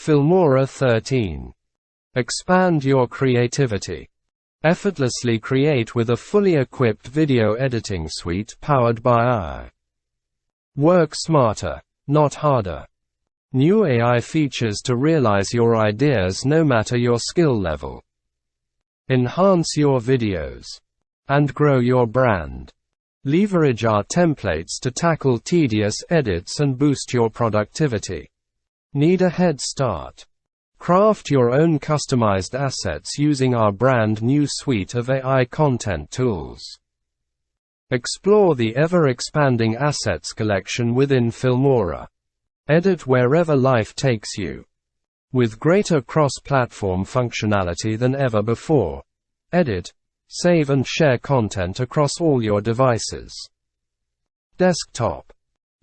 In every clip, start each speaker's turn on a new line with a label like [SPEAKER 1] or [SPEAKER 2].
[SPEAKER 1] Filmora 13. Expand your creativity. Effortlessly create with a fully equipped video editing suite powered by AI. Work smarter, not harder. New AI features to realize your ideas no matter your skill level. Enhance your videos and grow your brand. Leverage our templates to tackle tedious edits and boost your productivity. Need a head start? Craft your own customized assets using our brand new suite of AI content tools. Explore the ever-expanding assets collection within Filmora. Edit wherever life takes you. With greater cross-platform functionality than ever before. Edit, save and share content across all your devices. Desktop.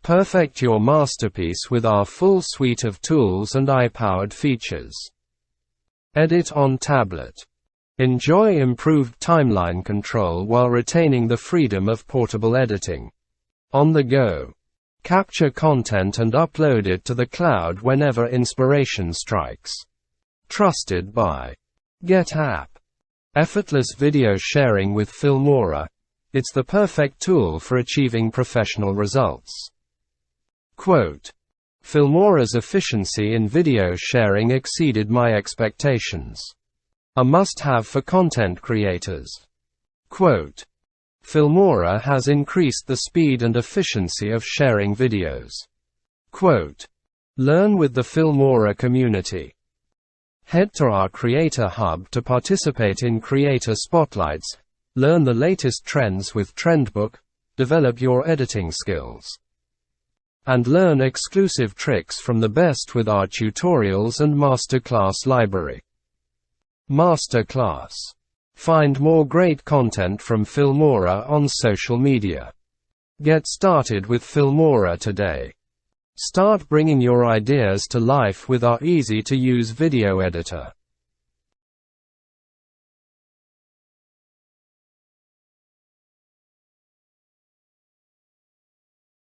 [SPEAKER 1] Perfect your masterpiece with our full suite of tools and AI-powered features. Edit on tablet. Enjoy improved timeline control while retaining the freedom of portable editing. On the go. Capture content and upload it to the cloud whenever inspiration strikes. Trusted by Get App. Effortless video sharing with Filmora. It's the perfect tool for achieving professional results. Quote, Filmora's efficiency in video sharing exceeded my expectations. A must-have for content creators. Quote, Filmora has increased the speed and efficiency of sharing videos. Quote, learn with the Filmora community. Head to our Creator Hub to participate in Creator Spotlights, learn the latest trends with Trendbook, develop your editing skills, and learn exclusive tricks from the best with our tutorials and masterclass library. Masterclass. Find more great content from Filmora on social media. Get started with Filmora today. Start bringing your ideas to life with our easy-to-use video editor.